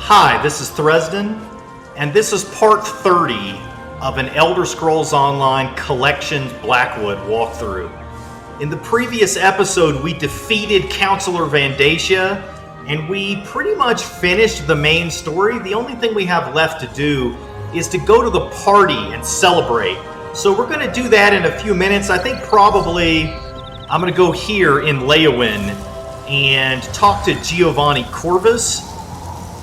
Hi, this is Thresden, and this is part 30 of an Elder Scrolls Online Collections Blackwood walkthrough. In the previous episode, we defeated Counselor Vandacia, and we pretty much finished the main story. The only thing we have left to do is to go to the party and celebrate. So we're going to do that in a few minutes. I think probably I'm going to go here in Leowin and talk to Giovanni Corvus.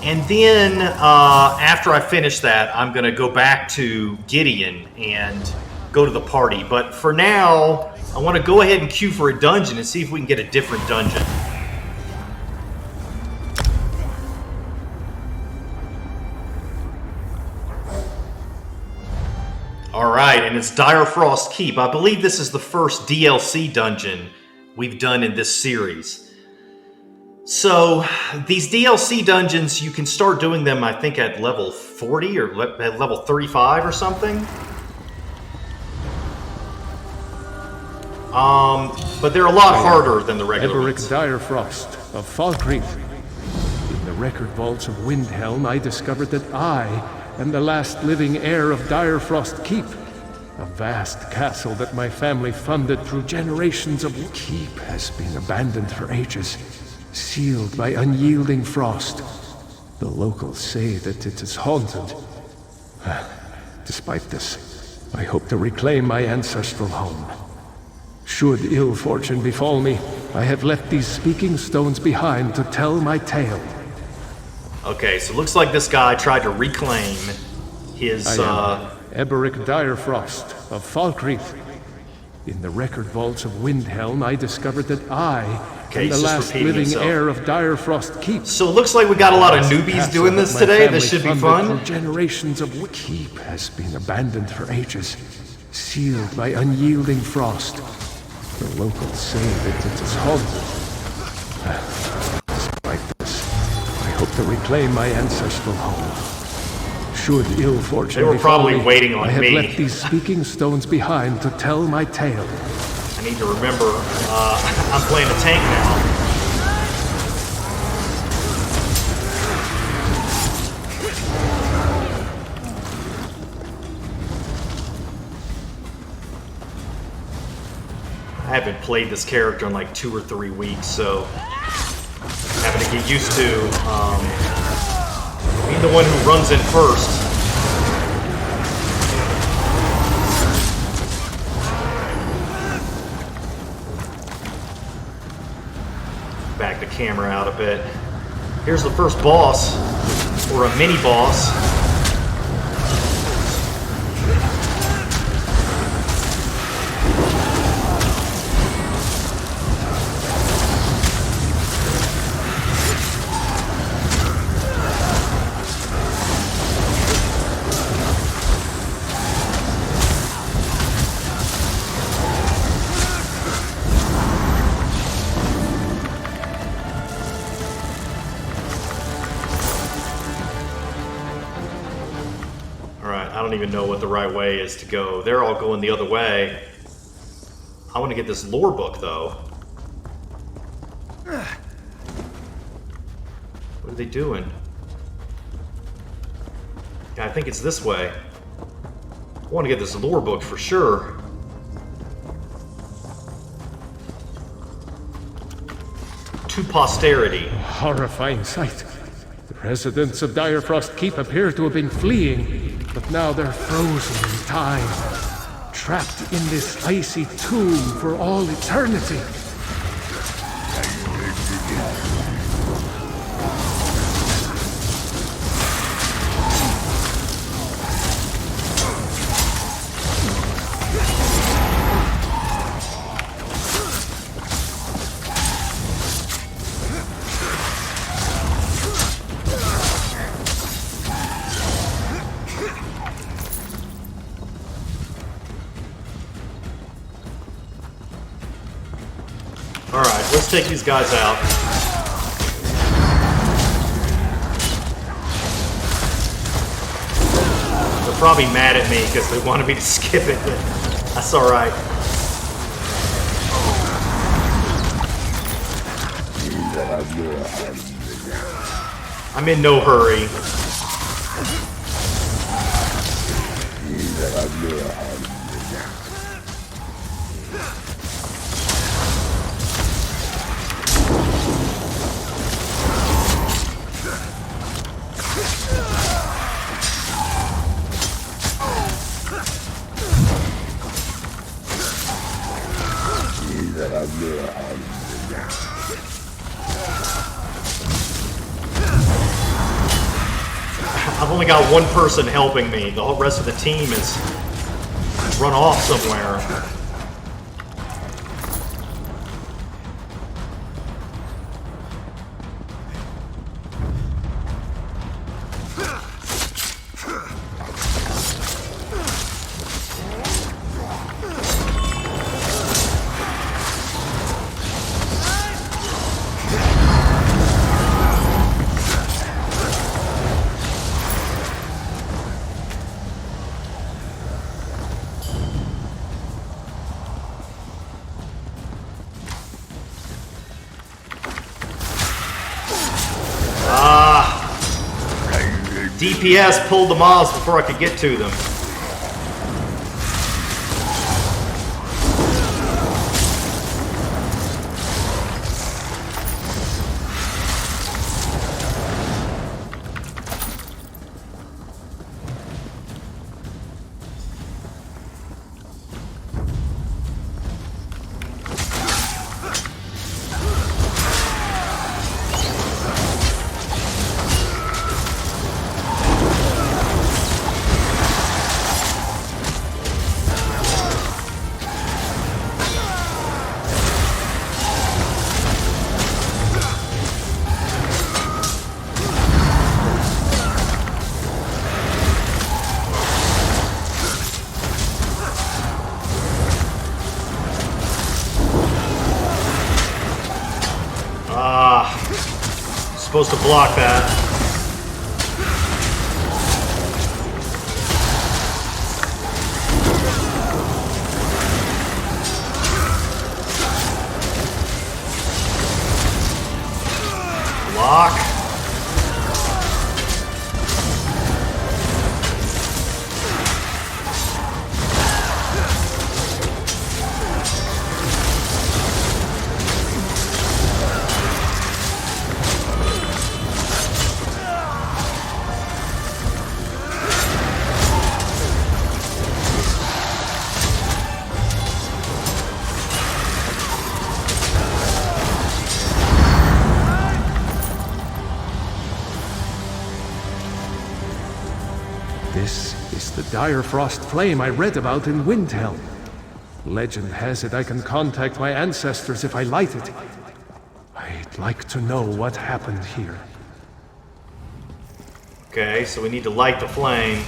And then after I finish that, I'm going to go back to Gideon and go to the party. But for now, I want to go ahead and queue for a dungeon and see if we can get a different dungeon. Alright, and it's Direfrost Keep. I believe this is the first DLC dungeon we've done in this series. So, these DLC dungeons, you can start doing them, I think, at level 40 or at level 35 or something. But they're a lot harder than the regular ones. Direfrost of Falkreath. In the record vaults of Windhelm, I discovered that I am the last living heir of Direfrost Keep, a vast castle that my family funded through generations of keep has been abandoned for ages. Sealed by unyielding frost. The locals say that it is haunted. Despite this, I hope to reclaim my ancestral home. Should ill fortune befall me, I have left these speaking stones behind to tell my tale. Okay, so it looks like this guy tried to reclaim his, Eberic Direfrost of Falkreath. In the record vaults of Windhelm, I discovered that I am the last living heir of Direfrost Keep. So it looks like we got a lot of newbies doing this today. This should be fun. Generations of keep has been abandoned for ages, sealed by unyielding frost. The locals say that it is haunted. Despite this, I hope to reclaim my ancestral home. Should ill fortune They were probably waiting on I have me. left these speaking stones behind to tell my tale. I need to remember, I'm playing a tank now. I haven't played this character in like 2 or 3 weeks, so I'm having to get used to being the one who runs in first. Back the camera out a bit. Here's the first boss, or a mini boss. I don't even know what the right way is to go. They're all going the other way. I want to get this lore book, though. What are they doing? Yeah, I think it's this way. I want to get this lore book for sure. To posterity. Horrifying sight. The residents of Direfrost Keep appear to have been fleeing, but now they're frozen in time, trapped in this icy tomb for all eternity. Alright, let's take these guys out. They're probably mad at me because they wanted me to skip it, but that's alright. I'm in no hurry. I've only got one person helping me. The whole rest of the team is run off somewhere. DPS pulled the mobs before I could get to them. Supposed to block that. Block. This is the Direfrost flame I read about in Windhelm. Legend has it I can contact my ancestors if I light it. I'd like to know what happened here. Okay, so we need to light the flame.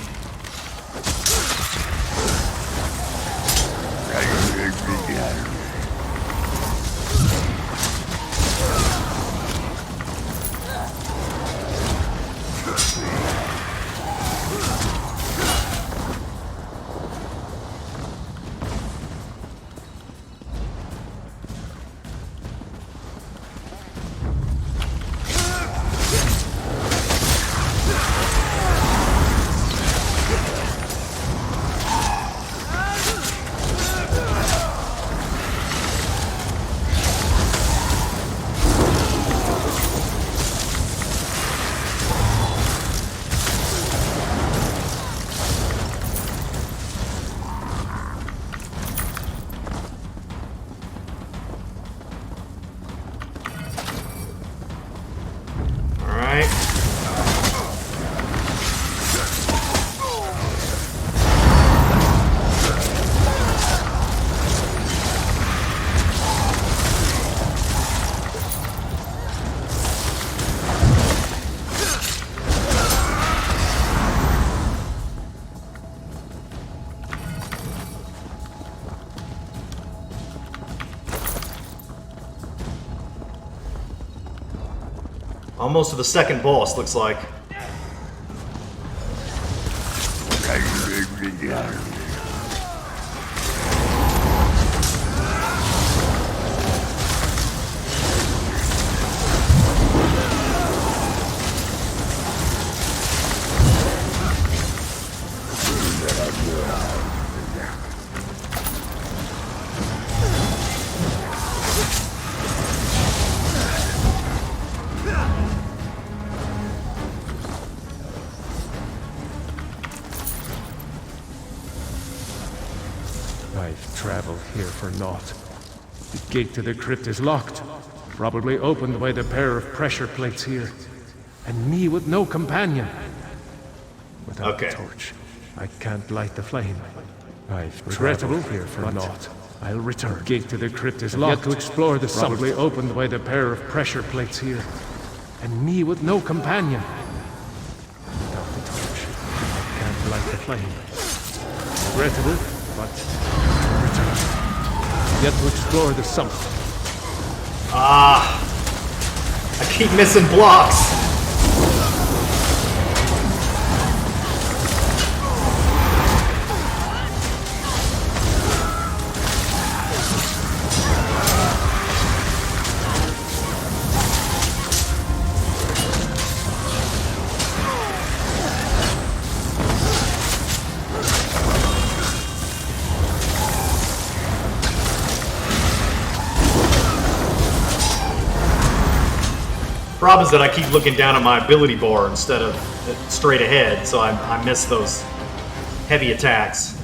Almost to the second boss, looks like. I've traveled here for naught. The gate to the crypt is locked, probably opened by the pair of pressure plates here. And me with no companion. Without the torch, I can't light the flame. I've traveled here for naught. I'll return. The gate to the crypt is locked. Yet to explore the summit, probably opened by the pair of pressure plates here. And me with no companion. Without the torch, I can't light the flame. Regrettable, but I'll return. Yet to explore the summit. I keep missing blocks. Problem is that I keep looking down at my ability bar instead of straight ahead, so I miss those heavy attacks.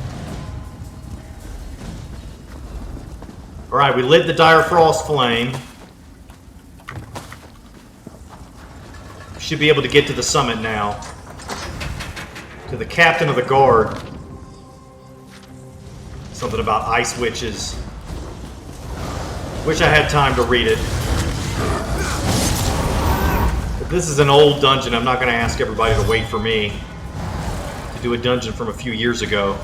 Alright, we lit the Direfrost flame. Should be able to get to the summit now. To the captain of the guard. Something about ice witches. Wish I had time to read it. This is an old dungeon. I'm not going to ask everybody to wait for me to do a dungeon from a few years ago.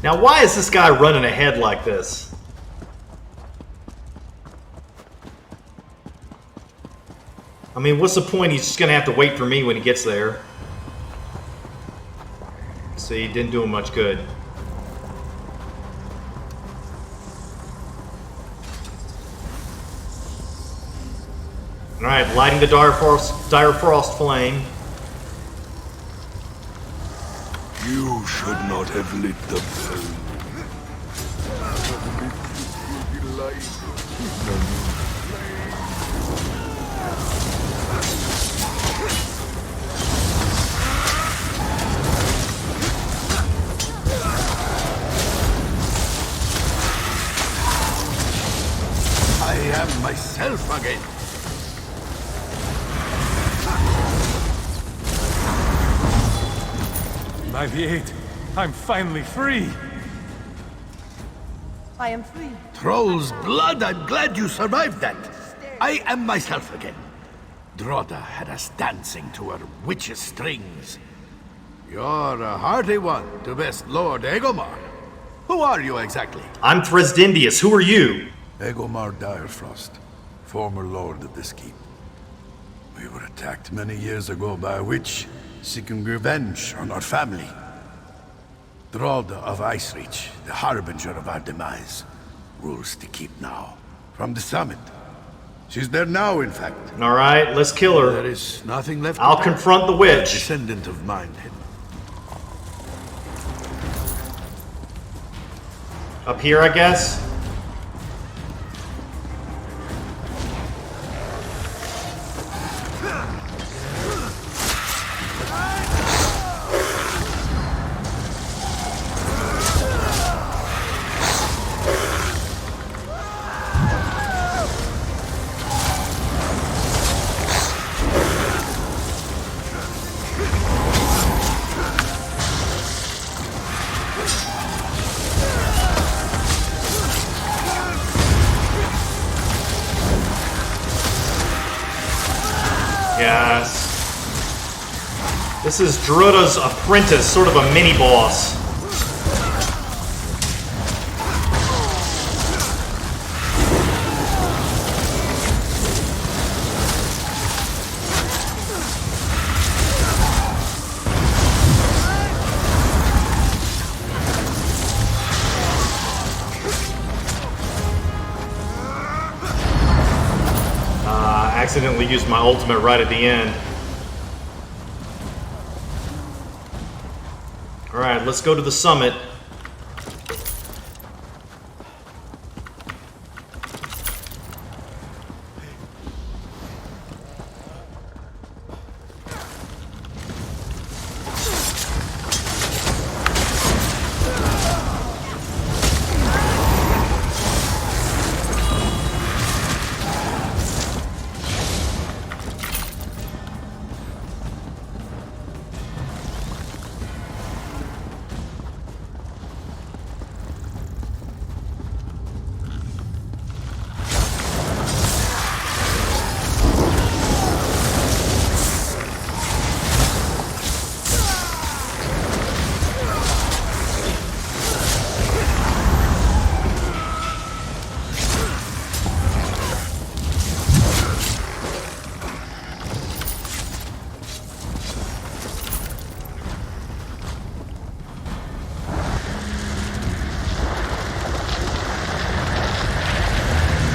Now, why is this guy running ahead like this? I mean, what's the point? He's just going to have to wait for me when he gets there. See, didn't do him much good. Alright, lighting the Direfrost flame. You should not have lit the flame. I am myself again. My V8, I'm finally free! I am free. Troll's blood, I'm glad you survived that. I am myself again. Droda had us dancing to her witch's strings. You're a hearty one to best Lord Egomar. Who are you exactly? I'm Thresdendius. Who are you? Egomar Direfrost, former lord of this keep. We were attacked many years ago by a witch, seeking revenge on our family. Droda of Icereach, the harbinger of our demise, rules the keep now. From the summit. She's there now, in fact. Alright, let's kill her. There is nothing left. I'll confront the A witch. descendant of mine. Up here, I guess? Yes. This is Druida's apprentice, sort of a mini-boss. accidentally used my ultimate right at the end. Alright, let's go to the summit.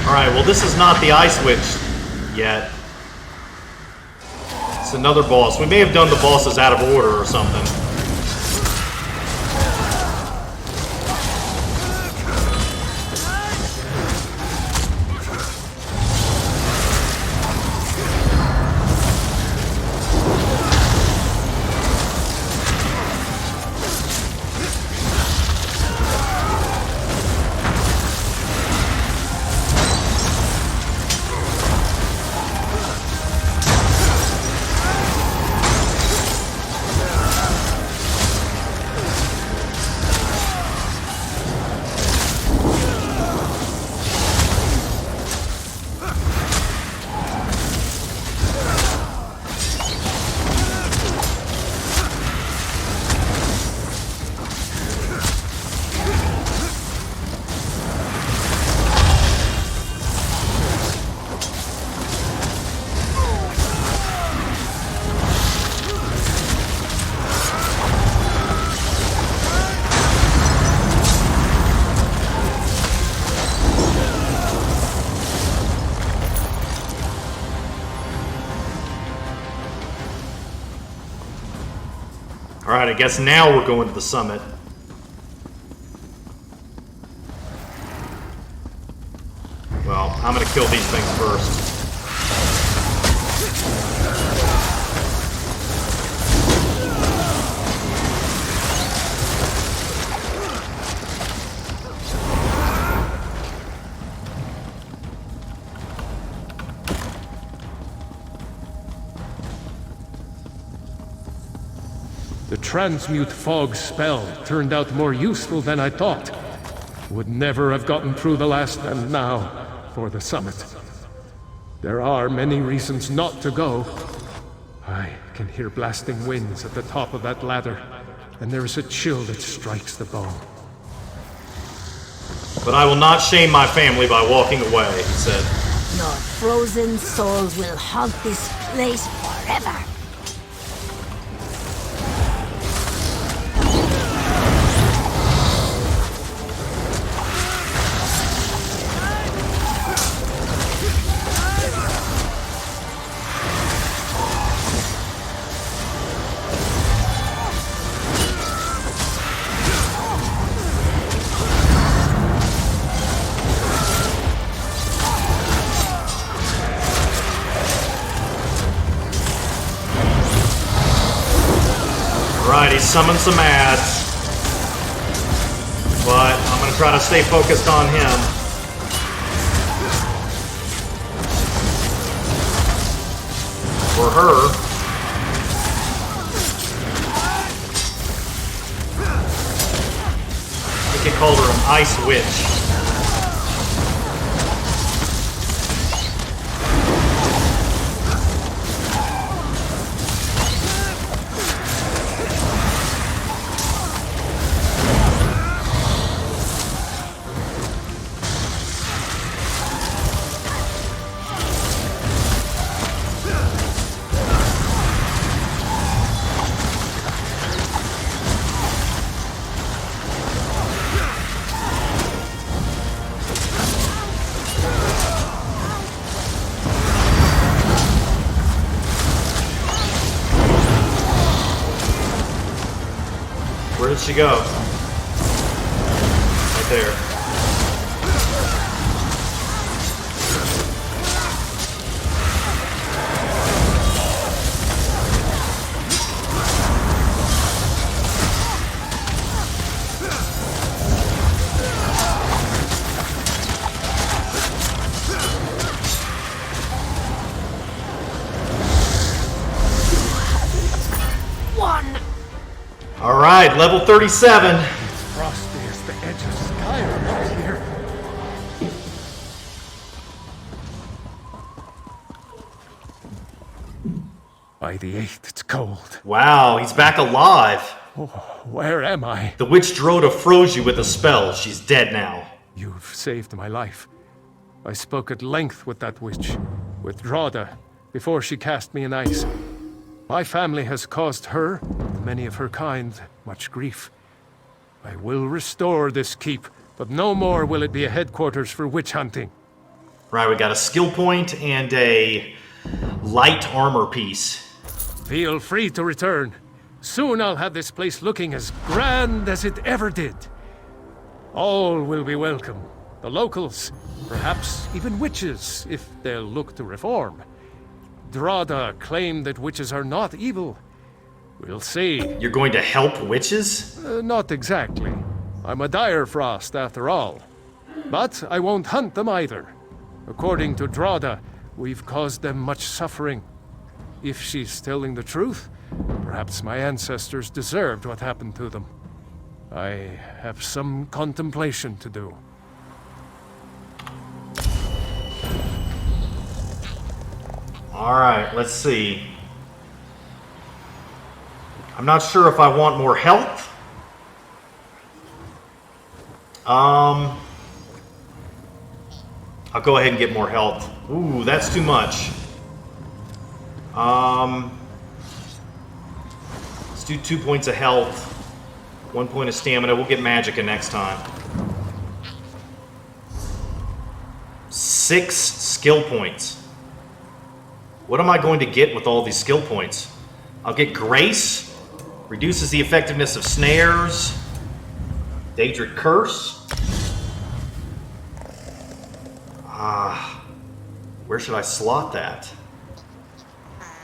Alright, well this is not the Ice Witch yet. It's another boss. We may have done the bosses out of order or something. Alright, I guess now we're going to the summit. Well, I'm gonna kill these things first. The transmute fog spell turned out more useful than I thought. Would never have gotten through the last, and now for the summit. There are many reasons not to go. I can hear blasting winds at the top of that ladder, and there is a chill that strikes the bone. But I will not shame my family by walking away, he said. Your frozen souls will haunt this place forever. He summoned some ads, but I'm going to try to stay focused on him. Or her. I think he called her an Ice Witch. Where'd she go? Right there. All right, level 37. Frosty as the edge of Skyrim out here. By the 8th, it's cold. Wow, he's back alive. Oh, where am I? The witch Droda froze you with a spell. She's dead now. You've saved my life. I spoke at length with that witch, with Droda, before she cast me in ice. My family has caused her, and many of her kind, much grief. I will restore this keep, but no more will it be a headquarters for witch hunting. Right, we got a skill point and a light armor piece. Feel free to return. Soon I'll have this place looking as grand as it ever did. All will be welcome. The locals, perhaps even witches, if they'll look to reform. Droda claimed that witches are not evil. We'll see. You're going to help witches? Not exactly. I'm a Direfrost, after all. But I won't hunt them either. According to Droda, we've caused them much suffering. If she's telling the truth, perhaps my ancestors deserved what happened to them. I have some contemplation to do. Alright, let's see. I'm not sure if I want more health. I'll go ahead and get more health. Ooh, that's too much. Let's do 2 points of health. 1 point of stamina. We'll get Magicka next time. 6 skill points. What am I going to get with all these skill points? I'll get Grace. Reduces the effectiveness of snares. Daedric Curse. Where should I slot that?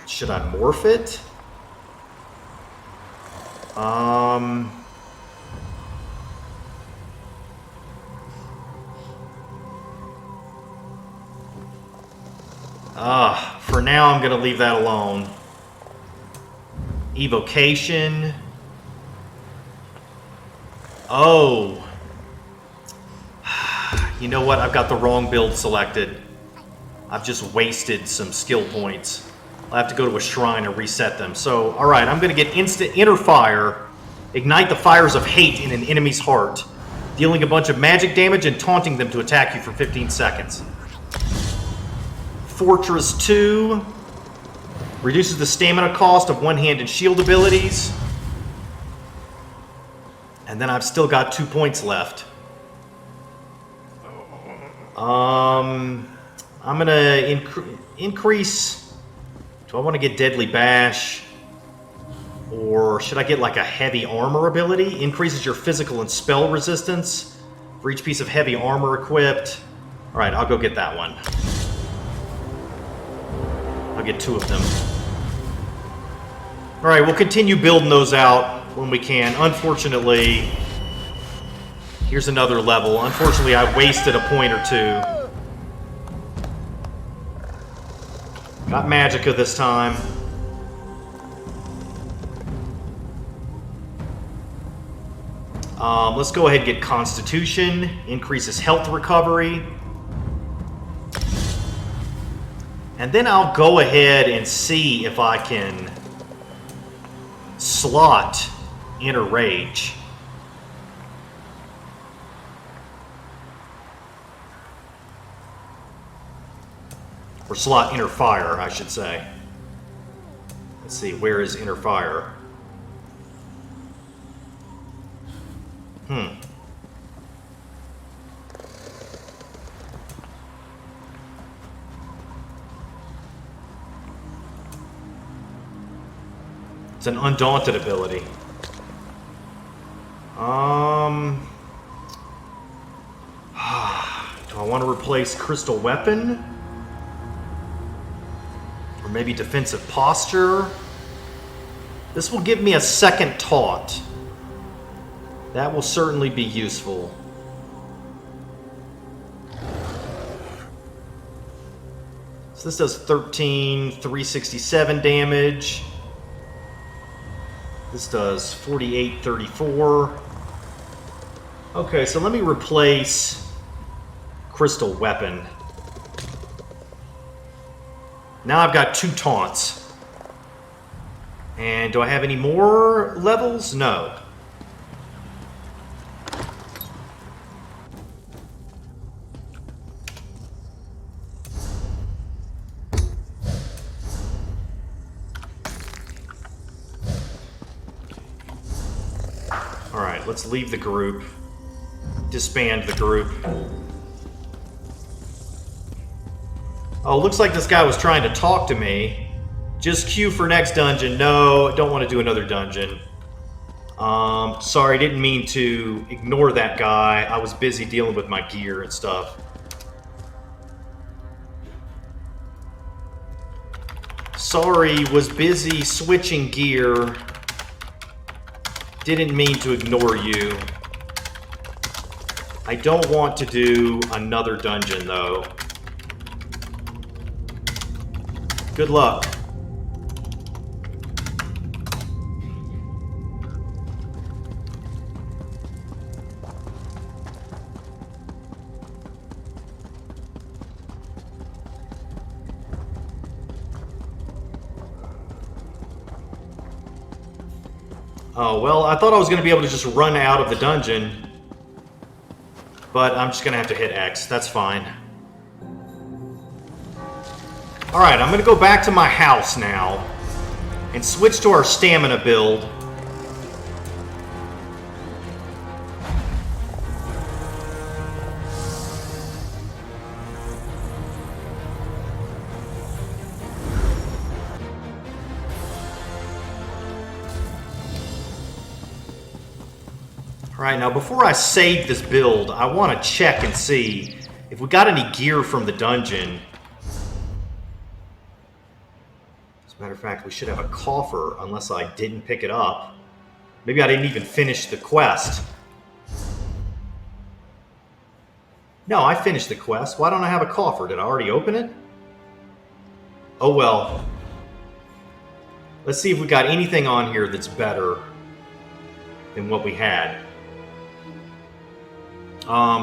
Should I morph it? For now, I'm going to leave that alone. Evocation. Oh. You know what? I've got the wrong build selected. I've just wasted some skill points. I'll have to go to a shrine and reset them. So, alright, I'm going to get instant inner fire. Ignite the fires of hate in an enemy's heart. Dealing a bunch of magic damage and taunting them to attack you for 15 seconds. Fortress 2. Reduces the stamina cost of one-handed shield abilities. And then I've still got 2 points left. I'm gonna increase. Do I want to get Deadly Bash? Or should I get like a heavy armor ability? Increases your physical and spell resistance for each piece of heavy armor equipped. Alright, I'll go get that one. I'll get 2 of them. Alright, we'll continue building those out when we can. Unfortunately, here's another level. Unfortunately, I wasted a point or 2. Got Magicka this time. Let's go ahead and get Constitution. Increases health recovery. And then I'll go ahead and see if I can slot Inner Rage. Or slot Inner Fire, I should say. Let's see, where is Inner Fire? It's an Undaunted ability. Do I want to replace crystal weapon? Or maybe defensive posture? This will give me a second taunt. That will certainly be useful. So this does 13, 367 damage. This does 48, 34. Okay, so let me replace crystal weapon. Now I've got 2 taunts. And do I have any more levels? No. Alright, let's leave the group. Disband the group. Oh, looks like this guy was trying to talk to me. Just queue for next dungeon. No, don't want to do another dungeon. Sorry, didn't mean to ignore that guy. I was busy dealing with my gear and stuff. Sorry, was busy switching gear. Didn't mean to ignore you. I don't want to do another dungeon, though. Good luck. Oh, well, I thought I was going to be able to just run out of the dungeon. But I'm just going to have to hit X. That's fine. Alright, I'm going to go back to my house now. And switch to our stamina build. Alright, now before I save this build, I want to check and see if we got any gear from the dungeon. As a matter of fact, we should have a coffer, unless I didn't pick it up. Maybe I didn't even finish the quest. No, I finished the quest. Why don't I have a coffer? Did I already open it? Oh well. Let's see if we got anything on here that's better than what we had.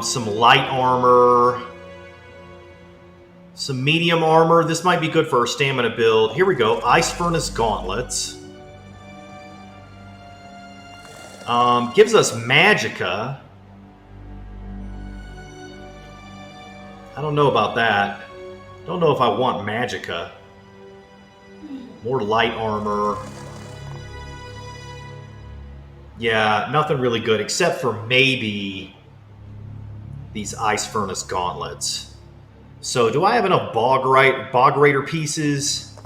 Some light armor. Some medium armor. This might be good for our stamina build. Here we go. Ice Furnace Gauntlets. Gives us Magicka. I don't know about that. Don't know if I want Magicka. More light armor. Yeah, nothing really good except for maybe these Ice Furnace Gauntlets. So, do I have enough Bog Raider pieces?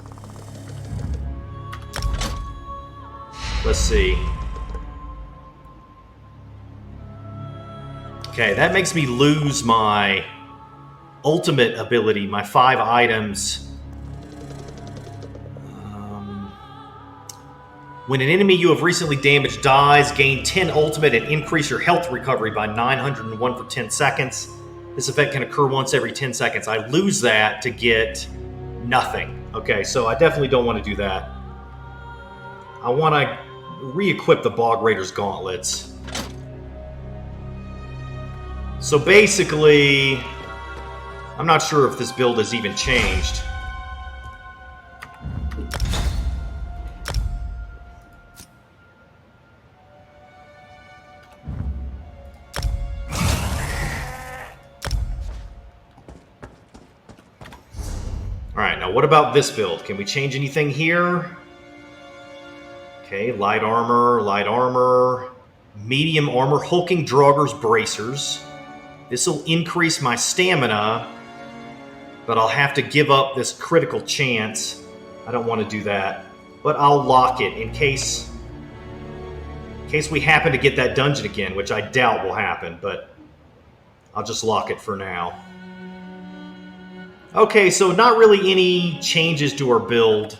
Let's see. Okay, that makes me lose my ultimate ability, my 5 items. When an enemy you have recently damaged dies, gain 10 ultimate and increase your health recovery by 901 for 10 seconds. This effect can occur once every 10 seconds. I lose that to get nothing. Okay, so I definitely don't want to do that. I want to re-equip the Bog Raiders Gauntlets. So basically, I'm not sure if this build has even changed. Alright, now what about this build? Can we change anything here? Okay, light armor, medium armor, hulking Drauggr's bracers. This will increase my stamina, but I'll have to give up this critical chance. I don't want to do that. But I'll lock it in case case we happen to get that dungeon again, which I doubt will happen, but I'll just lock it for now. Okay, so not really any changes to our build.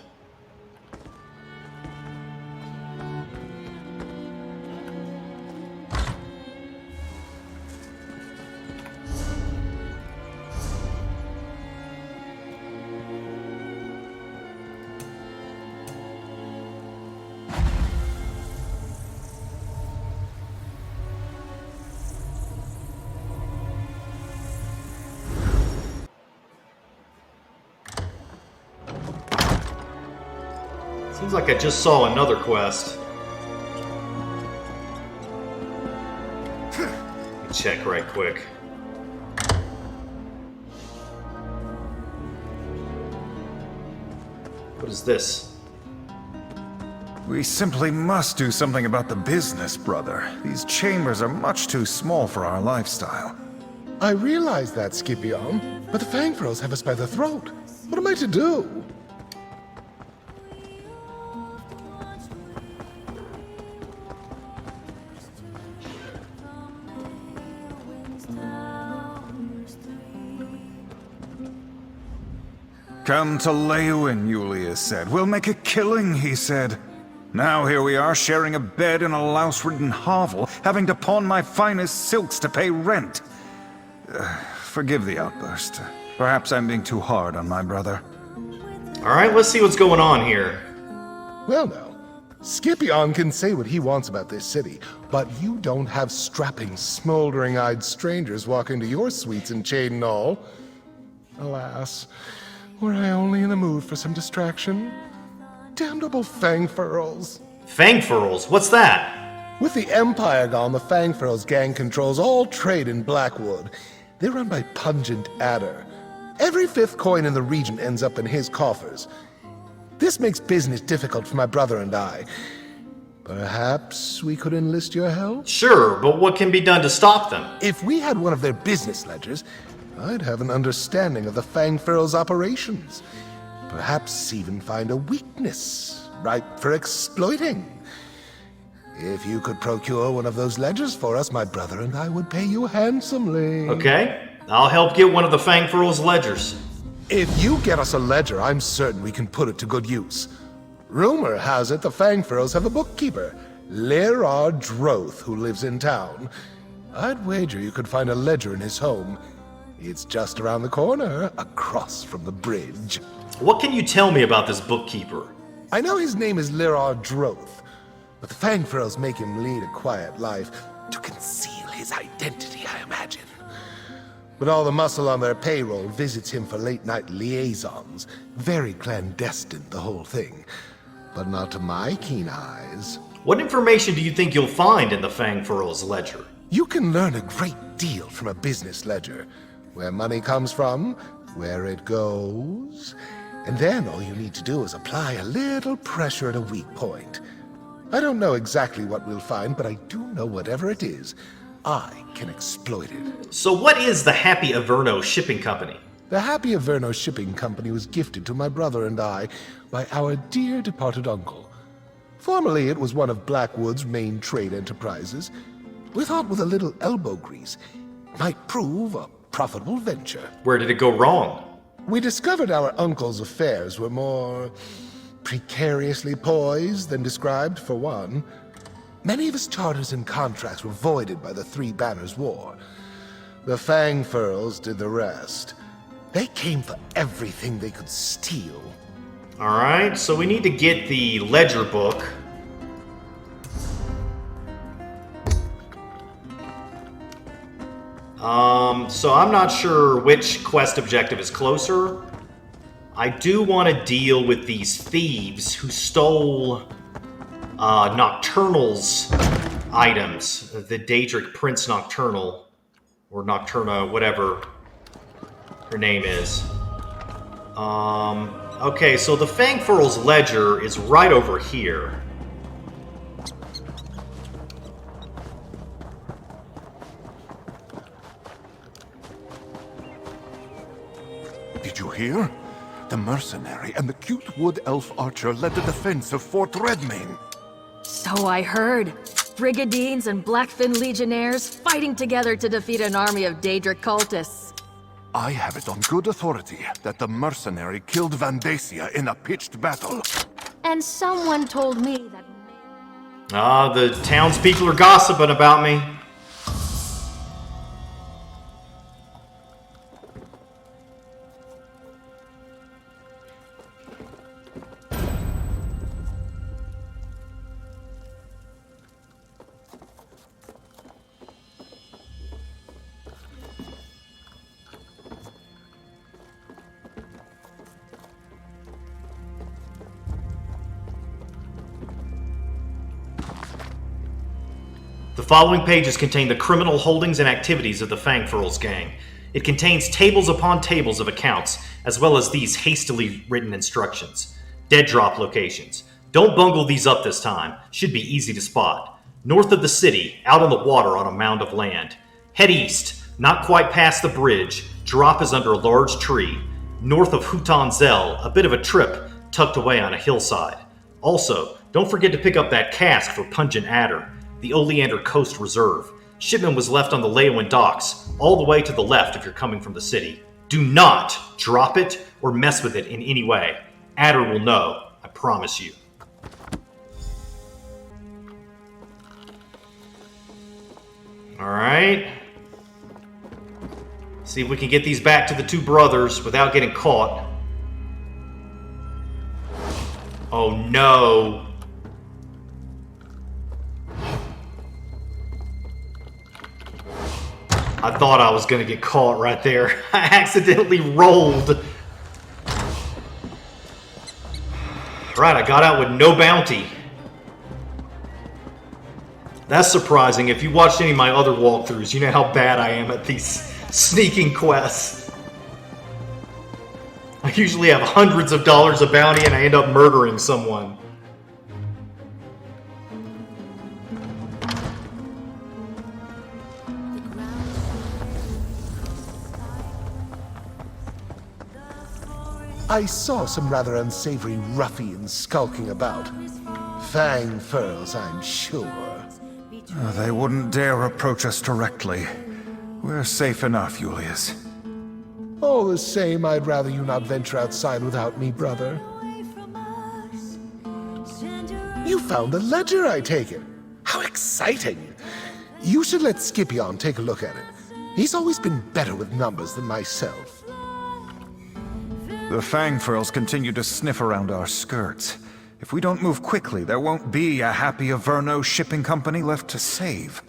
Seems like I just saw another quest. Let me check right quick. What is this? We simply must do something about the business, brother. These chambers are much too small for our lifestyle. I realize that, Scipion, but the Fang Furls have us by the throat. What am I to do? Come to Lewin, Julius said. We'll make a killing, he said. Now here we are, sharing a bed in a louse-ridden hovel, having to pawn my finest silks to pay rent. Forgive the outburst. Perhaps I'm being too hard on my brother. Alright, let's see what's going on here. Well now, Scipion can say what he wants about this city, but you don't have strapping, smoldering-eyed strangers walking to your suites in Chain and all. Alas, were I only in the mood for some distraction? Damnable Fang Furls. Fang Furls? What's that? With the Empire gone, the Fang Furls gang controls all trade in Blackwood. They're run by Pungent Adder. Every fifth coin in the region ends up in his coffers. This makes business difficult for my brother and I. Perhaps we could enlist your help? Sure, but what can be done to stop them? If we had one of their business ledgers, I'd have an understanding of the Fang Furls' operations. Perhaps even find a weakness ripe for exploiting. If you could procure one of those ledgers for us, my brother and I would pay you handsomely. Okay, I'll help get one of the Fang Furls ledgers. If you get us a ledger, I'm certain we can put it to good use. Rumor has it the Fang Furls have a bookkeeper, Lyrard Droth, who lives in town. I'd wager you could find a ledger in his home. It's just around the corner, across from the bridge. What can you tell me about this bookkeeper? I know his name is Lyrard Droth, but the Fang Furls make him lead a quiet life to conceal his identity, I imagine. But all the muscle on their payroll visits him for late-night liaisons. Very clandestine, the whole thing. But not to my keen eyes. What information do you think you'll find in the Fang Furls ledger? You can learn a great deal from a business ledger. Where money comes from, where it goes, and then all you need to do is apply a little pressure at a weak point. I don't know exactly what we'll find, but I do know whatever it is, I can exploit it. So what is the Happy Averno Shipping Company? The Happy Averno Shipping Company was gifted to my brother and I by our dear departed uncle. Formerly it was one of Blackwood's main trade enterprises. We thought with a little elbow grease, it might prove a profitable venture. Where did it go wrong? We discovered our uncle's affairs were more precariously poised than described, for one. Many of his charters and contracts were voided by the Three Banners War. The Fang Furls did the rest. They came for everything they could steal. Alright, so we need to get the ledger book. So I'm not sure which quest objective is closer. I do want to deal with these thieves who stole Nocturnal's items. The Daedric Prince Nocturnal, or Nocturna, whatever her name is. Okay, so the Fang Furls ledger is right over here. Did you hear? The mercenary and the cute wood elf archer led the defense of Fort Redmane. So I heard. Strigadines and Blackfin legionnaires fighting together to defeat an army of Daedric cultists. I have it on good authority that the mercenary killed Vandacia in a pitched battle. And someone told me that... The townspeople are gossiping about me. The following pages contain the criminal holdings and activities of the Fang Furls gang. It contains tables upon tables of accounts, as well as these hastily written instructions. Dead drop locations. Don't bungle these up this time. Should be easy to spot. North of the city, out on the water on a mound of land. Head east, not quite past the bridge. Drop is under a large tree. North of Hutan Zell, a bit of a trip, tucked away on a hillside. Also, don't forget to pick up that cask for Pungent Adder, the Oleander Coast Reserve. Shipment was left on the Leowin docks, all the way to the left if you're coming from the city. Do not drop it or mess with it in any way. Adder will know, I promise you. Alright. See if we can get these back to the two brothers without getting caught. Oh no. I thought I was gonna get caught right there. I accidentally rolled. Right, I got out with no bounty. That's surprising. If you watched any of my other walkthroughs, you know how bad I am at these sneaking quests. I usually have hundreds of dollars of bounty and I end up murdering someone. I saw some rather unsavory ruffians skulking about. Fang Furls, I'm sure. They wouldn't dare approach us directly. We're safe enough, Julius. All the same, I'd rather you not venture outside without me, brother. You found the ledger, I take it. How exciting! You should let Scipion take a look at it. He's always been better with numbers than myself. The Fang Furls continue to sniff around our skirts. If we don't move quickly, there won't be a happy Averno shipping company left to save.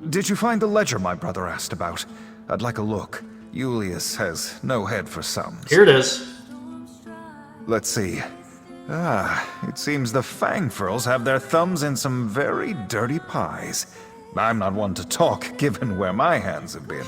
Did you find the ledger my brother asked about? I'd like a look. Julius has no head for sums. Here it is. Let's see. It seems the Fang Furls have their thumbs in some very dirty pies. I'm not one to talk, given where my hands have been.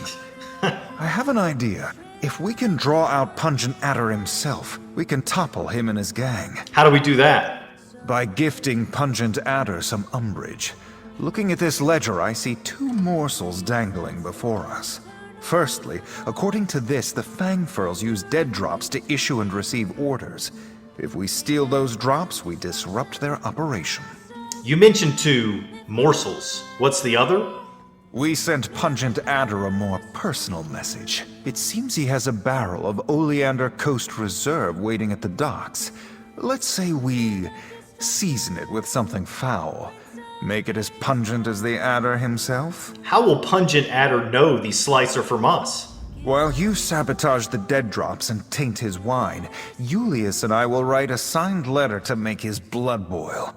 I have an idea. If we can draw out Pungent Adder himself, we can topple him and his gang. How do we do that? By gifting Pungent Adder some umbrage. Looking at this ledger, I see two morsels dangling before us. Firstly, according to this, the Fang Furls use dead drops to issue and receive orders. If we steal those drops, we disrupt their operation. You mentioned two morsels. What's the other? We sent Pungent Adder a more personal message. It seems he has a barrel of Oleander Coast Reserve waiting at the docks. Let's say we season it with something foul. Make it as pungent as the adder himself? How will Pungent Adder know these slices are from us? While you sabotage the dead drops and taint his wine, Julius and I will write a signed letter to make his blood boil.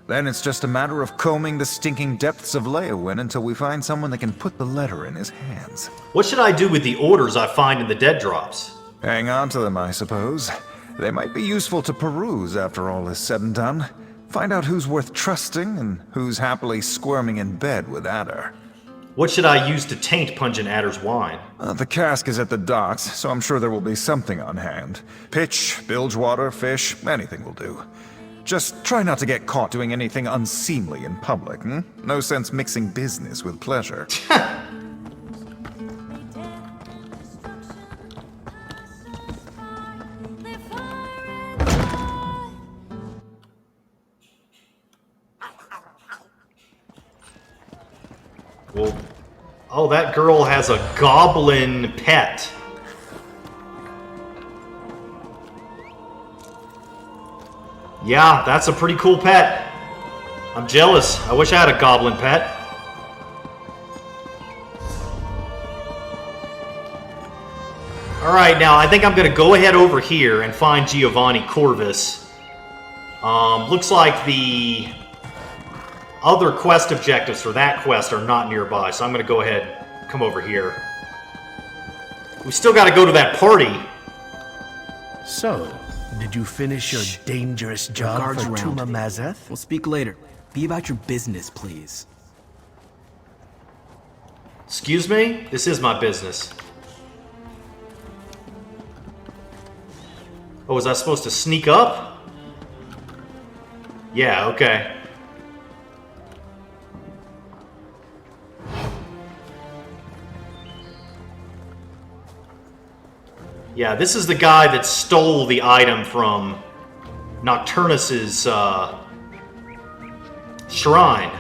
Then it's just a matter of combing the stinking depths of Leowin until we find someone that can put the letter in his hands. What should I do with the orders I find in the dead drops? Hang on to them, I suppose. They might be useful to peruse after all is said and done. Find out who's worth trusting and who's happily squirming in bed with Adder. What should I use to taint Pungent Adder's wine? The cask is at the docks, so I'm sure there will be something on hand. Pitch, bilge water, fish, anything will do. Just try not to get caught doing anything unseemly in public, hmm? No sense mixing business with pleasure. Well, oh, that girl has a goblin pet. Yeah, that's a pretty cool pet. I'm jealous. I wish I had a goblin pet. Alright, now I think I'm going to go ahead over here and find Giovanni Corvus. Looks like the other quest objectives for that quest are not nearby, so I'm going to go ahead and come over here. We still got to go to that party. So, did you finish your dangerous job Guards for around. Tuma Mazeth? We'll speak later. Be about your business, please. Excuse me? This is my business. Oh, was I supposed to sneak up? Yeah, okay. Yeah, this is the guy that stole the item from Nocturnus's shrine.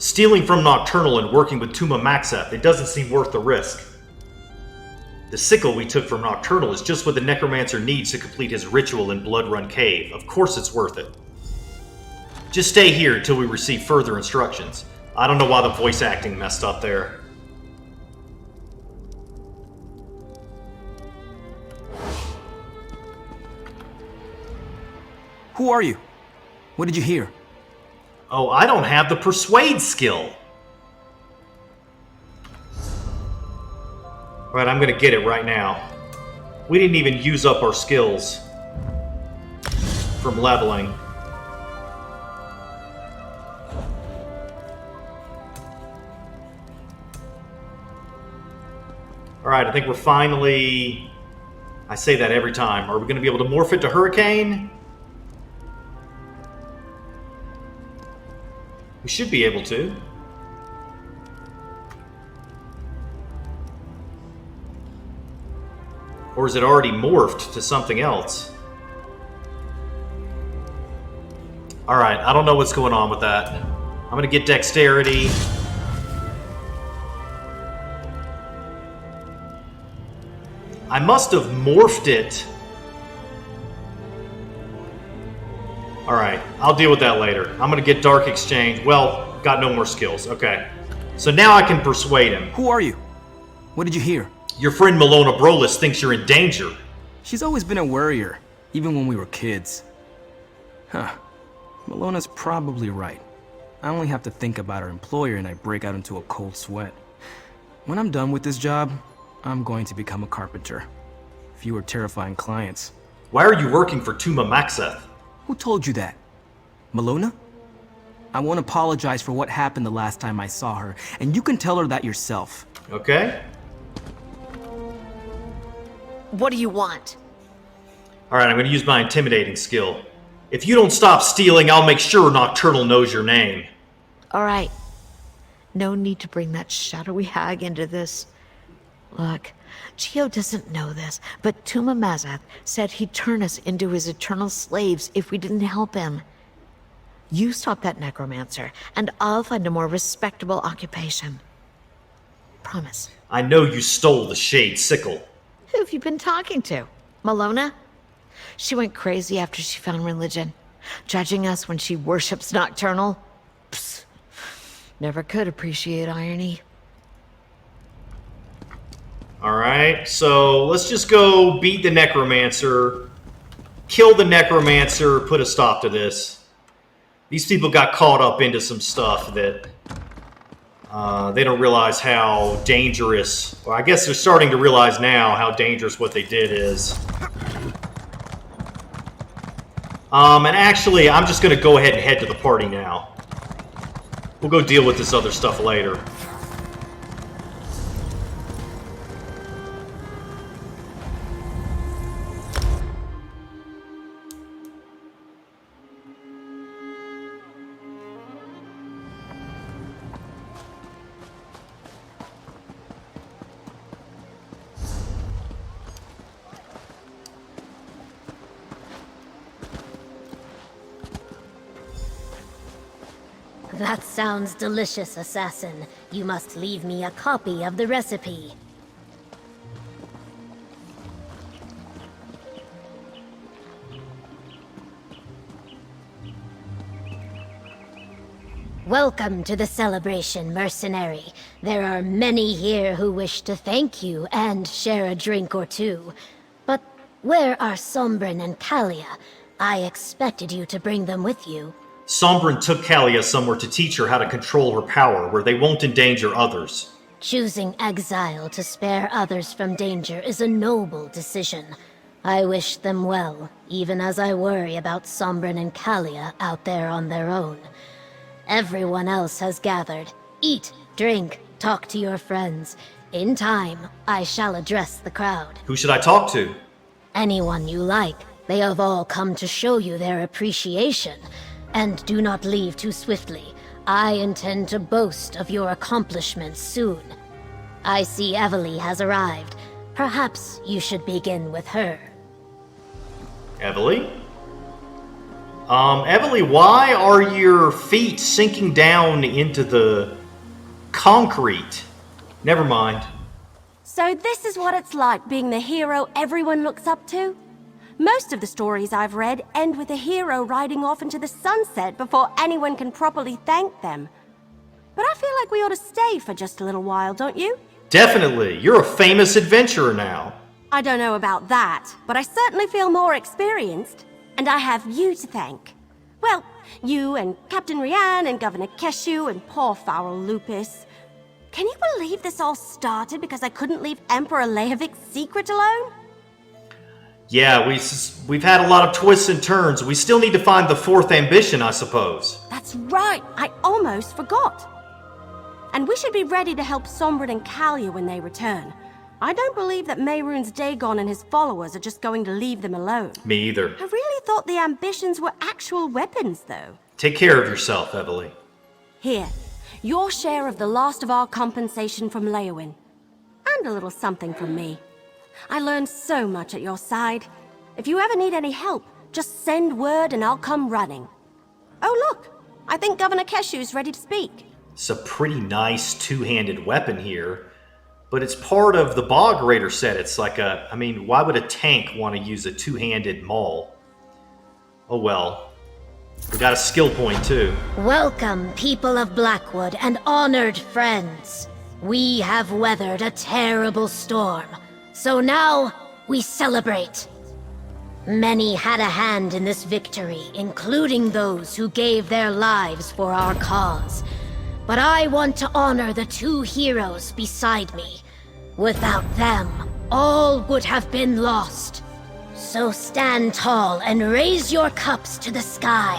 Stealing from Nocturnal and working with Tuma Maxeth, it doesn't seem worth the risk. The sickle we took from Nocturnal is just what the Necromancer needs to complete his ritual in Bloodrun Cave. Of course it's worth it. Just stay here until we receive further instructions. I don't know why the voice acting messed up there. Who are you? What did you hear? Oh, I don't have the persuade skill. Alright, I'm gonna get it right now. We didn't even use up our skills from leveling. Alright, I think we're finally... I say that every time. Are we gonna be able to morph it to Hurricane? We should be able to. Or is it already morphed to something else? Alright, I don't know what's going on with that. I'm gonna get dexterity. I must have morphed it. Alright, I'll deal with that later. I'm gonna get Dark Exchange. Well, got no more skills. Okay. So now I can persuade him. Who are you? What did you hear? Your friend Malona Brolis thinks you're in danger. She's always been a worrier, even when we were kids. Huh. Malona's probably right. I only have to think about her employer and I break out into a cold sweat. When I'm done with this job, I'm going to become a carpenter. Fewer terrifying clients. Why are you working for Tuma Maxeth? Who told you that? Malona? I won't apologize for what happened the last time I saw her, and you can tell her that yourself. Okay. What do you want? Alright, I'm gonna use my intimidating skill. If you don't stop stealing, I'll make sure Nocturnal knows your name. All right. No need to bring that shadowy hag into this. Look, Gio doesn't know this, but Tuma Mazeth said he'd turn us into his eternal slaves if we didn't help him. You stop that necromancer, and I'll find a more respectable occupation. Promise. I know you stole the Shade Sickle. Who have you been talking to? Malona? She went crazy after she found religion. judging us when she worships Nocturnal. Psst. Never could appreciate irony. Alright, so let's just go beat the Necromancer, kill the Necromancer, put a stop to this. These people got caught up into some stuff that they don't realize how dangerous, well, I guess they're starting to realize now how dangerous what they did is. And actually, I'm just going to go ahead and head to the party now. We'll go deal with this other stuff later. That sounds delicious, assassin. You must leave me a copy of the recipe. Welcome to the celebration, mercenary. There are many here who wish to thank you and share a drink or two. But where are Sombrin and Kalia? I expected you to bring them with you. Sombrin took Kalia somewhere to teach her how to control her power, where they won't endanger others. Choosing exile to spare others from danger is a noble decision. I wish them well, even as I worry about Sombrin and Kalia out there on their own. Everyone else has gathered. Eat, drink, talk to your friends. In time, I shall address the crowd. Who should I talk to? Anyone you like. They have all come to show you their appreciation. And do not leave too swiftly. I intend to boast of your accomplishments soon. I see Eveli has arrived. Perhaps you should begin with her. Eveli? Eveli, why are your feet sinking down into the concrete? Never mind. So this is what it's like being the hero everyone looks up to? Most of the stories I've read end with a hero riding off into the sunset before anyone can properly thank them. But I feel like we ought to stay for just a little while, don't you? Definitely. You're a famous adventurer now. I don't know about that, but I certainly feel more experienced. And I have you to thank. Well, you and Captain Rianne and Governor Keshi and poor Foul Lupus. Can you believe this all started because I couldn't leave Emperor Lehovic's secret alone? Yeah, we've had a lot of twists and turns. We still need to find the fourth ambition, I suppose. That's right, I almost forgot. And we should be ready to help Sombrin and Kalia when they return. I don't believe that Mehrunes Dagon and his followers are just going to leave them alone. Me either. I really thought the ambitions were actual weapons, though. Take care of yourself, Eveli. Here, your share of the last of our compensation from Leowin. And a little something from me. I learned so much at your side. If you ever need any help, just send word and I'll come running. Oh look, I think Governor Keshu's ready to speak. It's a pretty nice two-handed weapon here, but it's part of the Bog Raider set. It's like I mean, why would a tank want to use a two-handed maul? Oh well. We got a skill point too. Welcome, people of Blackwood and honored friends. We have weathered a terrible storm. So now, we celebrate. Many had a hand in this victory, including those who gave their lives for our cause. But I want to honor the two heroes beside me. Without them, all would have been lost. So stand tall and raise your cups to the sky.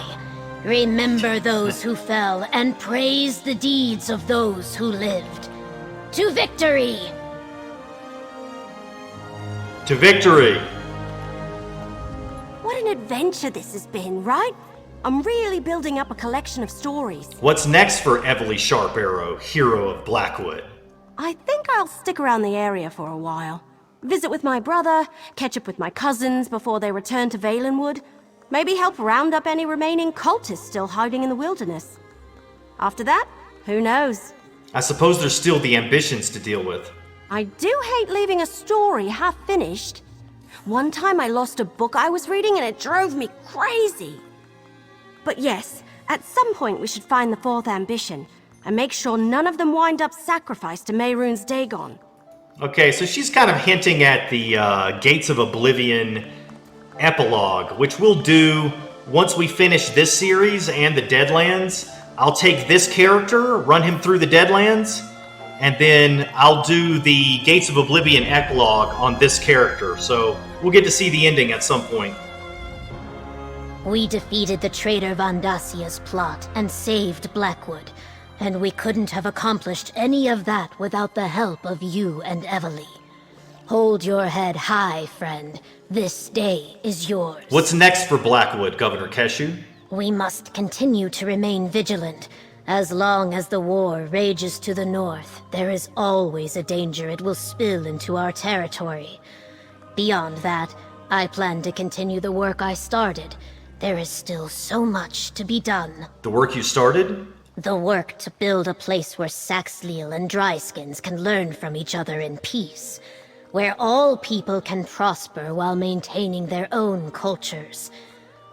Remember those who fell and praise the deeds of those who lived. To victory! To victory! What an adventure this has been, right? I'm really building up a collection of stories. What's next for Eveli Sharparrow, hero of Blackwood? I think I'll stick around the area for a while. Visit with my brother, catch up with my cousins before they return to Valenwood. Maybe help round up any remaining cultists still hiding in the wilderness. After that, who knows? I suppose there's still the ambitions to deal with. I do hate leaving a story half-finished. One time I lost a book I was reading and it drove me crazy. But yes, at some point we should find the fourth ambition, and make sure none of them wind up sacrificed to Mehrunes Dagon. Okay, so she's kind of hinting at the Gates of Oblivion epilogue, which we'll do once we finish this series and the Deadlands. I'll take this character, run him through the Deadlands, and then I'll do the Gates of Oblivion epilogue on this character. So we'll get to see the ending at some point. We defeated the traitor Vandasia's plot and saved Blackwood, and we couldn't have accomplished any of that without the help of you and Eveli. Hold your head high, friend. This day is yours. What's next for Blackwood, Governor Keshi? We must continue to remain vigilant. As long as the war rages to the north, there is always a danger it will spill into our territory. Beyond that, I plan to continue the work I started. There is still so much to be done. The work you started? The work to build a place where Saxhleel and Dryskins can learn from each other in peace. Where all people can prosper while maintaining their own cultures.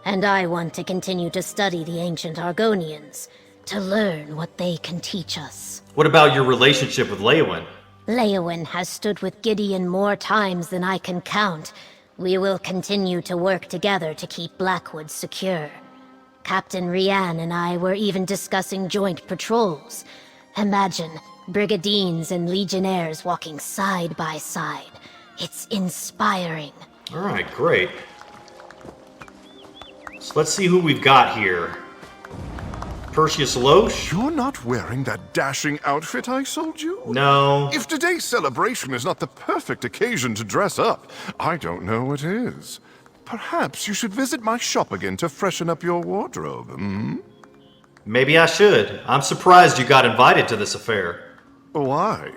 And I want to continue to study the ancient Argonians, to learn what they can teach us. What about your relationship with Leowyn? Leowyn has stood with Gideon more times than I can count. We will continue to work together to keep Blackwood secure. Captain Rianne and I were even discussing joint patrols. Imagine brigandines and legionnaires walking side by side. It's inspiring. All right, great. So let's see who we've got here. Perseus Loesch? You're not wearing that dashing outfit I sold you? No. If today's celebration is not the perfect occasion to dress up, I don't know what is. Perhaps you should visit my shop again to freshen up your wardrobe, hmm? Maybe I should. I'm surprised you got invited to this affair. Why?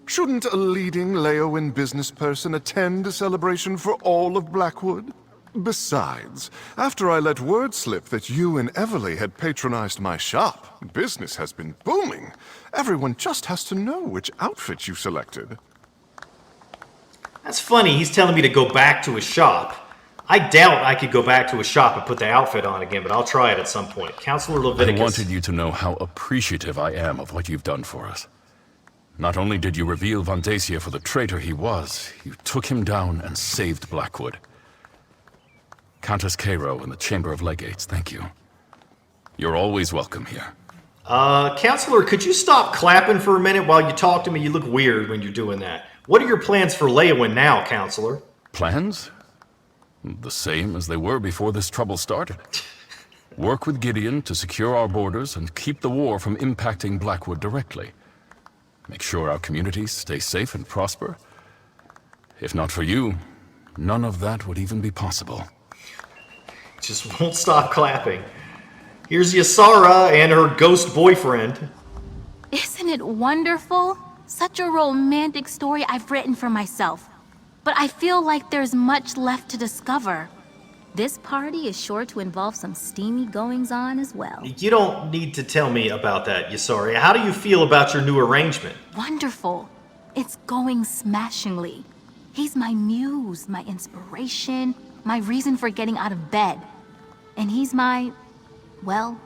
Shouldn't a leading Leowyn business person attend a celebration for all of Blackwood? Besides, after I let word slip that you and Eveli had patronized my shop, business has been booming. Everyone just has to know which outfit you selected. That's funny, he's telling me to go back to his shop. I doubt I could go back to his shop and put the outfit on again, but I'll try it at some point. Counselor Leviticus. I wanted you to know how appreciative I am of what you've done for us. Not only did you reveal Vandasia for the traitor he was, you took him down and saved Blackwood. Countess Cairo in the Chamber of Legates, thank you. You're always welcome here. Counselor, could you stop clapping for a minute while you talk to me? You look weird when you're doing that. What are your plans for Leowyn now, Counselor? Plans? The same as they were before this trouble started. Work with Gideon to secure our borders and keep the war from impacting Blackwood directly. Make sure our communities stay safe and prosper. If not for you, none of that would even be possible. Just won't stop clapping. Here's Ysara and her ghost boyfriend. Isn't it wonderful? Such a romantic story I've written for myself. But I feel like there's much left to discover. This party is sure to involve some steamy goings-on as well. You don't need to tell me about that, Ysara. How do you feel about your new arrangement? Wonderful. It's going smashingly. He's my muse, my inspiration, my reason for getting out of bed. And he's my... well,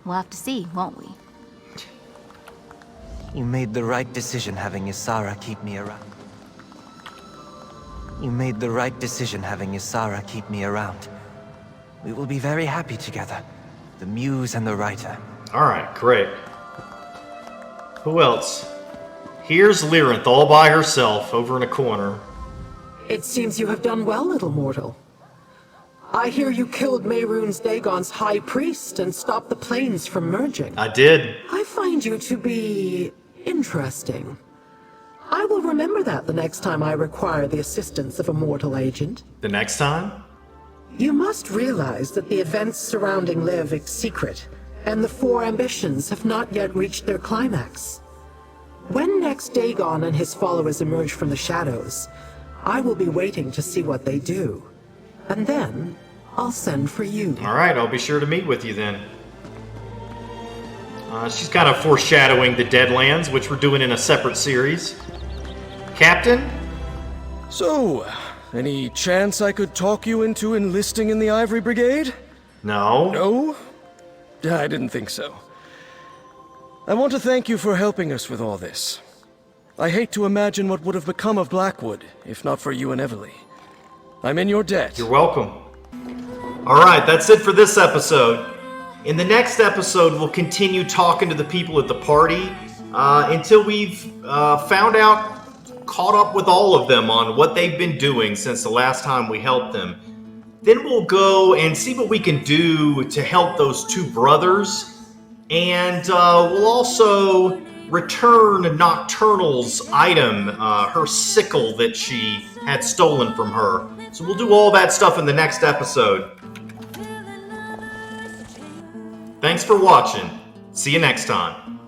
we'll have to see, won't we? You made the right decision having Ysara keep me around. You made the right decision having Ysara keep me around. We will be very happy together. The muse and the writer. Alright, great. Who else? Here's Lyrinth all by herself over in a corner. It seems you have done well, little mortal. I hear you killed Mehrunes Dagon's high priest and stopped the planes from merging. I did. I find you to be... interesting. I will remember that the next time I require the assistance of a mortal agent. The next time? You must realize that the events surrounding Leovik's secret and the four ambitions have not yet reached their climax. When next Dagon and his followers emerge from the shadows, I will be waiting to see what they do. And then, I'll send for you. Alright, I'll be sure to meet with you then. She's kind of foreshadowing the Deadlands, which we're doing in a separate series. Captain? So, any chance I could talk you into enlisting in the Ivory Brigade? No. No? I didn't think so. I want to thank you for helping us with all this. I hate to imagine what would have become of Blackwood if not for you and Eveli. I'm in your debt. You're welcome. Alright, that's it for this episode. In the next episode, we'll continue talking to the people at the party until we've found out, caught up with all of them on what they've been doing since the last time we helped them. Then we'll go and see what we can do to help those two brothers. And we'll also return Nocturnal's item, her sickle that she had stolen from her. So we'll do all that stuff in the next episode. Thanks for watching. See you next time.